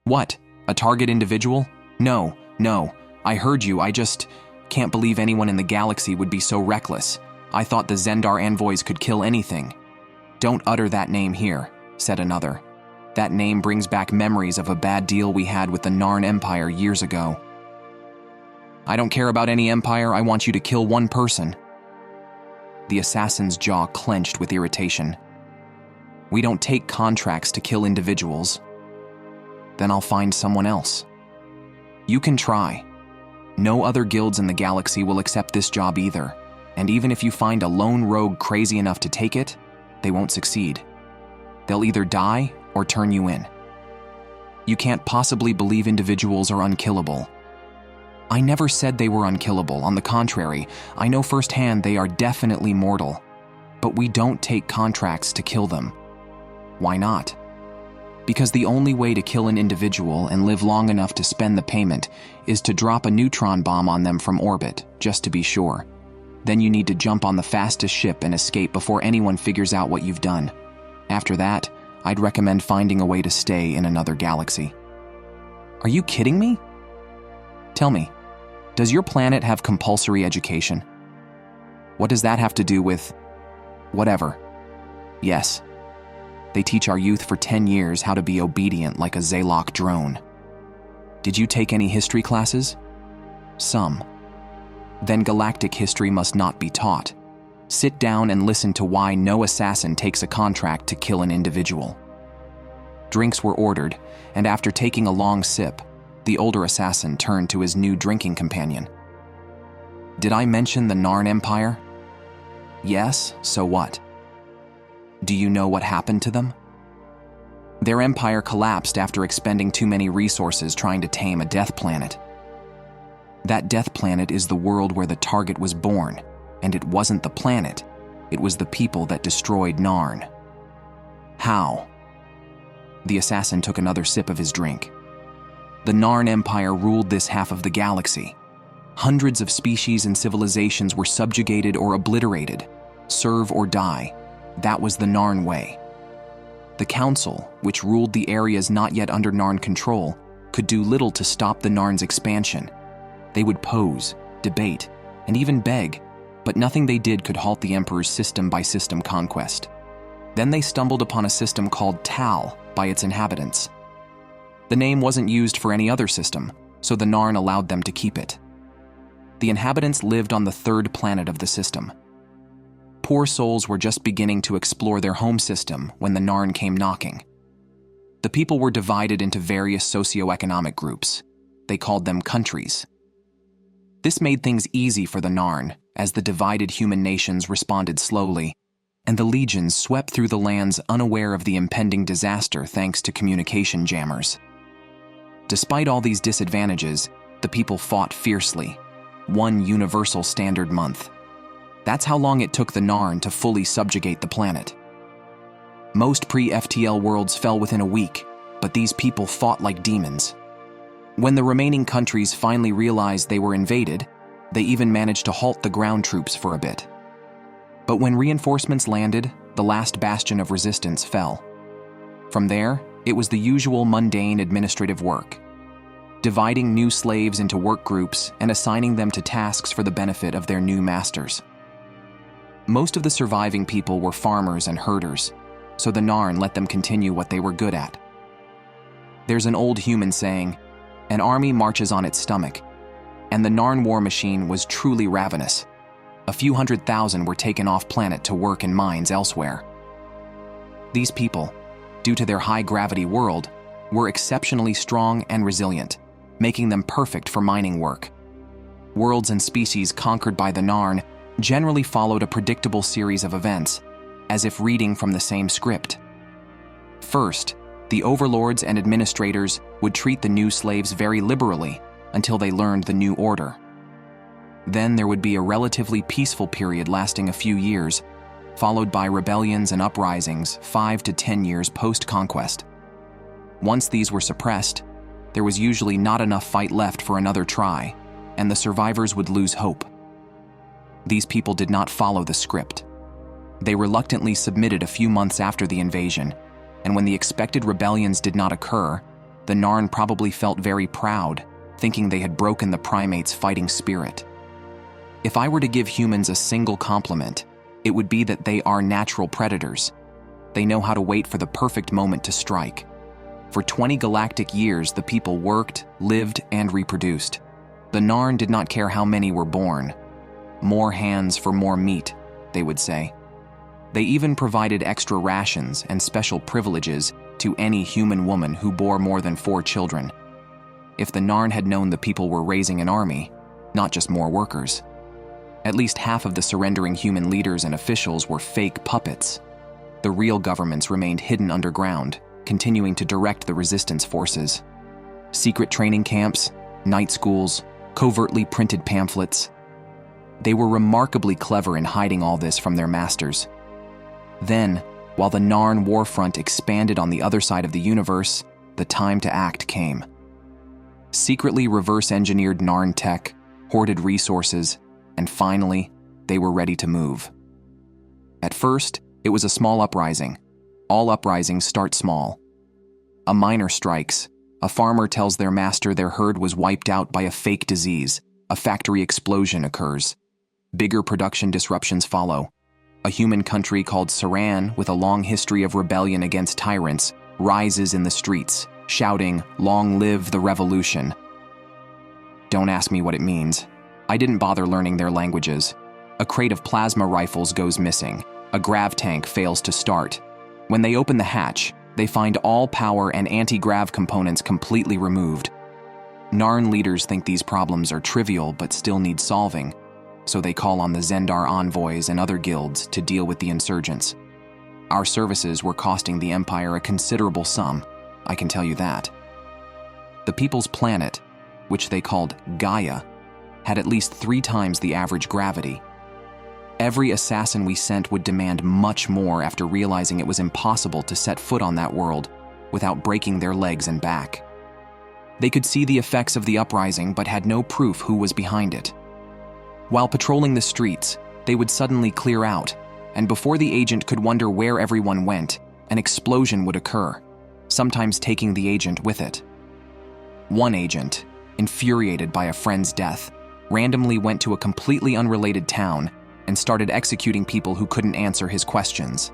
What? A target individual? No, I heard you, I just can't believe anyone in the galaxy would be so reckless. I thought the Zendar envoys could kill anything. Don't utter that name here, said another. That name brings back memories of a bad deal we had with the Narn Empire years ago. I don't care about any empire, I want you to kill one person. The assassin's jaw clenched with irritation. We don't take contracts to kill individuals. Then I'll find someone else. You can try. No other guilds in the galaxy will accept this job either, and even if you find a lone rogue crazy enough to take it, they won't succeed. They'll either die or turn you in. You can't possibly believe individuals are unkillable. I never said they were unkillable. On the contrary, I know firsthand they are definitely mortal. But we don't take contracts to kill them. Why not? Because the only way to kill an individual and live long enough to spend the payment is to drop a neutron bomb on them from orbit, just to be sure. Then you need to jump on the fastest ship and escape before anyone figures out what you've done. After that, I'd recommend finding a way to stay in another galaxy. Are you kidding me? Tell me, does your planet have compulsory education? What does that have to do with whatever? Yes. They teach our youth for 10 years how to be obedient like a Zalok drone. Did you take any history classes? Some. Then galactic history must not be taught. Sit down and listen to why no assassin takes a contract to kill an individual. Drinks were ordered, and after taking a long sip, the older assassin turned to his new drinking companion. Did I mention the Narn Empire? Yes, so what? Do you know what happened to them? Their empire collapsed after expending too many resources trying to tame a death planet. That death planet is the world where the target was born, and it wasn't the planet, it was the people that destroyed Narn. How? The assassin took another sip of his drink. The Narn Empire ruled this half of the galaxy. Hundreds of species and civilizations were subjugated or obliterated. Serve or die. That was the Narn way. The Council, which ruled the areas not yet under Narn control, could do little to stop the Narn's expansion. They would pose, debate, and even beg, but nothing they did could halt the Emperor's system-by-system conquest. Then they stumbled upon a system called Tal by its inhabitants. The name wasn't used for any other system, so the Narn allowed them to keep it. The inhabitants lived on the third planet of the system. Poor souls were just beginning to explore their home system when the Narn came knocking. The people were divided into various socioeconomic groups. They called them countries. This made things easy for the Narn, as the divided human nations responded slowly, and the legions swept through the lands unaware of the impending disaster thanks to communication jammers. Despite all these disadvantages, the people fought fiercely. One universal standard month. That's how long it took the Narn to fully subjugate the planet. Most pre-FTL worlds fell within a week, but these people fought like demons. When the remaining countries finally realized they were invaded, they even managed to halt the ground troops for a bit. But when reinforcements landed, the last bastion of resistance fell. From there, it was the usual mundane administrative work. Dividing new slaves into work groups and assigning them to tasks for the benefit of their new masters. Most of the surviving people were farmers and herders, so the Narn let them continue what they were good at. There's an old human saying, "An army marches on its stomach," and the Narn war machine was truly ravenous. A few 100,000 were taken off planet to work in mines elsewhere. These people, due to their high-gravity world, were exceptionally strong and resilient, making them perfect for mining work. Worlds and species conquered by the Narn generally followed a predictable series of events, as if reading from the same script. First, the overlords and administrators would treat the new slaves very liberally until they learned the new order. Then there would be a relatively peaceful period lasting a few years, followed by rebellions and uprisings 5 to 10 years post-conquest. Once these were suppressed, there was usually not enough fight left for another try, and the survivors would lose hope. These people did not follow the script. They reluctantly submitted a few months after the invasion, and when the expected rebellions did not occur, The Narn probably felt very proud, thinking they had broken the primates' fighting spirit. If I were to give humans a single compliment, it would be that they are natural predators. They know how to wait for the perfect moment to strike. For 20 galactic years, the people worked, lived, and reproduced. The Narn did not care how many were born. More hands for more meat, they would say. They even provided extra rations and special privileges to any human woman who bore more than 4 children. If the Narn had known the people were raising an army, not just more workers. At least half of the surrendering human leaders and officials were fake puppets. The real governments remained hidden underground, continuing to direct the resistance forces. Secret training camps, night schools, covertly printed pamphlets. They were remarkably clever in hiding all this from their masters. Then, while the Narn war front expanded on the other side of the universe, the time to act came. Secretly reverse-engineered Narn tech, hoarded resources, and finally, they were ready to move. At first, it was a small uprising. All uprisings start small. A miner strikes. A farmer tells their master their herd was wiped out by a fake disease. A factory explosion occurs. Bigger production disruptions follow. A human country called Saran, with a long history of rebellion against tyrants, rises in the streets, shouting, "Long live the revolution." Don't ask me what it means. I didn't bother learning their languages. A crate of plasma rifles goes missing. A grav tank fails to start. When they open the hatch, they find all power and anti-grav components completely removed. Narn leaders think these problems are trivial but still need solving, so they call on the Zendar envoys and other guilds to deal with the insurgents. Our services were costing the Empire a considerable sum, I can tell you that. The people's planet, which they called Gaia, had at least 3 times the average gravity. Every assassin we sent would demand much more after realizing it was impossible to set foot on that world without breaking their legs and back. They could see the effects of the uprising but had no proof who was behind it. While patrolling the streets, they would suddenly clear out, and before the agent could wonder where everyone went, an explosion would occur, sometimes taking the agent with it. One agent, infuriated by a friend's death, randomly went to a completely unrelated town and started executing people who couldn't answer his questions.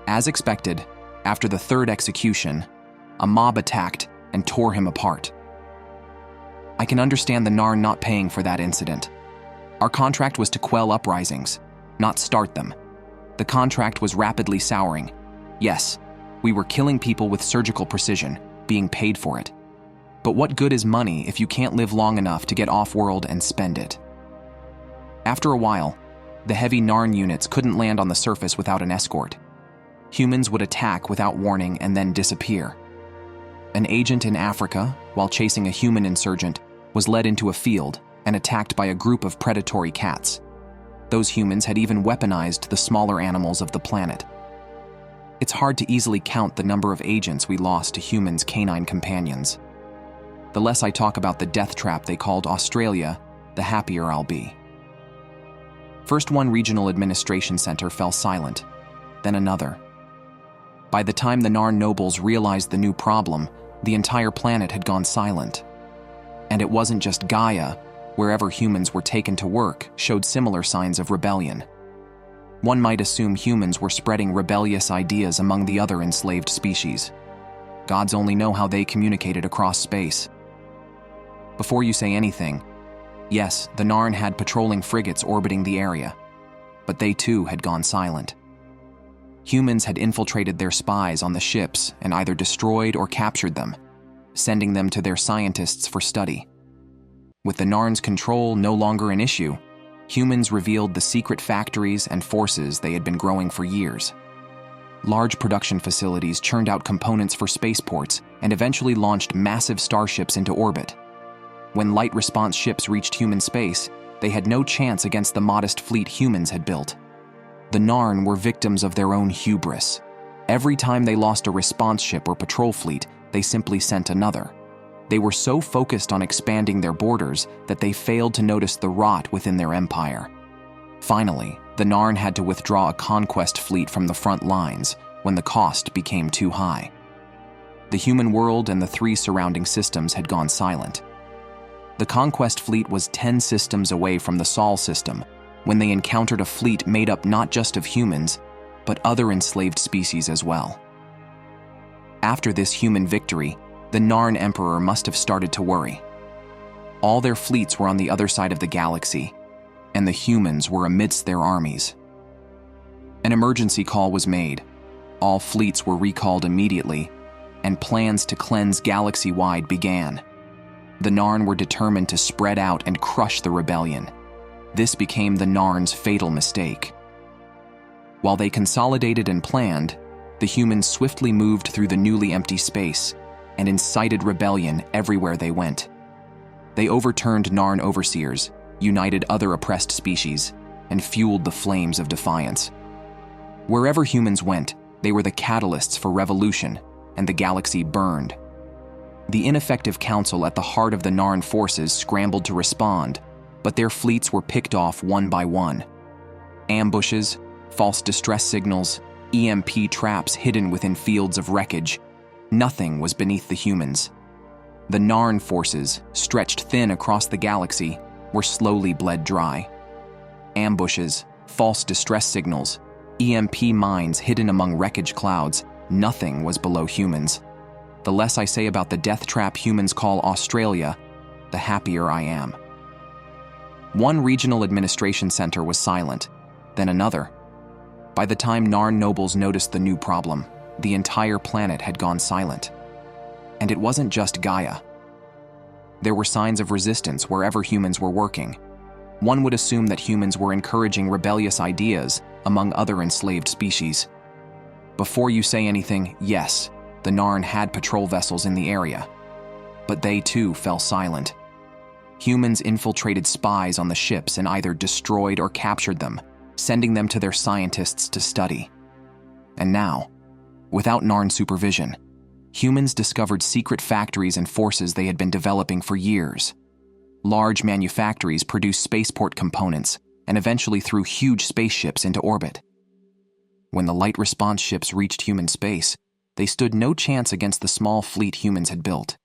As expected, after the 3rd execution, a mob attacked and tore him apart. I can understand the Narn not paying for that incident. Our contract was to quell uprisings, not start them. The contract was rapidly souring. Yes, we were killing people with surgical precision, being paid for it. But what good is money if you can't live long enough to get off-world and spend it? After a while, the heavy Narn units couldn't land on the surface without an escort. Humans would attack without warning and then disappear. An agent in Africa, while chasing a human insurgent, was led into a field and attacked by a group of predatory cats. Those humans had even weaponized the smaller animals of the planet. It's hard to easily count the number of agents we lost to humans' canine companions. The less I talk about the death trap they called Australia, the happier I'll be. First one regional administration center fell silent, then another. By the time the Narn nobles realized the new problem, the entire planet had gone silent. And it wasn't just Gaia, wherever humans were taken to work, showed similar signs of rebellion. One might assume humans were spreading rebellious ideas among the other enslaved species. Gods only know how they communicated across space. Before you say anything, yes, the Narn had patrolling frigates orbiting the area, but they too had gone silent. Humans had infiltrated their spies on the ships and either destroyed or captured them, sending them to their scientists for study. With the Narn's control no longer an issue, humans revealed the secret factories and forces they had been growing for years. Large production facilities churned out components for spaceports and eventually launched massive starships into orbit. When light response ships reached human space, they had no chance against the modest fleet humans had built. The Narn were victims of their own hubris. Every time they lost a response ship or patrol fleet, they simply sent another. They were so focused on expanding their borders that they failed to notice the rot within their empire. Finally, the Narn had to withdraw a conquest fleet from the front lines when the cost became too high. The human world and the 3 surrounding systems had gone silent. The Conquest fleet was 10 systems away from the Sol system when they encountered a fleet made up not just of humans, but other enslaved species as well. After this human victory, the Narn Emperor must have started to worry. All their fleets were on the other side of the galaxy, and the humans were amidst their armies. An emergency call was made. All fleets were recalled immediately, and plans to cleanse galaxy-wide began. The Narn were determined to spread out and crush the rebellion. This became the Narn's fatal mistake. While they consolidated and planned, the humans swiftly moved through the newly empty space and incited rebellion everywhere they went. They overturned Narn overseers, united other oppressed species, and fueled the flames of defiance. Wherever humans went, they were the catalysts for revolution, and the galaxy burned. The ineffective council at the heart of the Narn forces scrambled to respond, but their fleets were picked off one by one. Ambushes, false distress signals, EMP traps hidden within fields of wreckage. Nothing was beneath the humans. The Narn forces, stretched thin across the galaxy, were slowly bled dry. Ambushes, false distress signals, EMP mines hidden among wreckage clouds, nothing was below humans. The less I say about the death trap humans call Australia, the happier I am. One regional administration center was silent, then another. By the time Narn nobles noticed the new problem, the entire planet had gone silent. And it wasn't just Gaia. There were signs of resistance wherever humans were working. One would assume that humans were encouraging rebellious ideas among other enslaved species. Before you say anything, yes, the Narn had patrol vessels in the area. But they too fell silent. Humans infiltrated spies on the ships and either destroyed or captured them, sending them to their scientists to study. And now, without Narn supervision, humans discovered secret factories and forces they had been developing for years. Large manufactories produced spaceport components and eventually threw huge spaceships into orbit. When the light response ships reached human space, they stood no chance against the small fleet humans had built.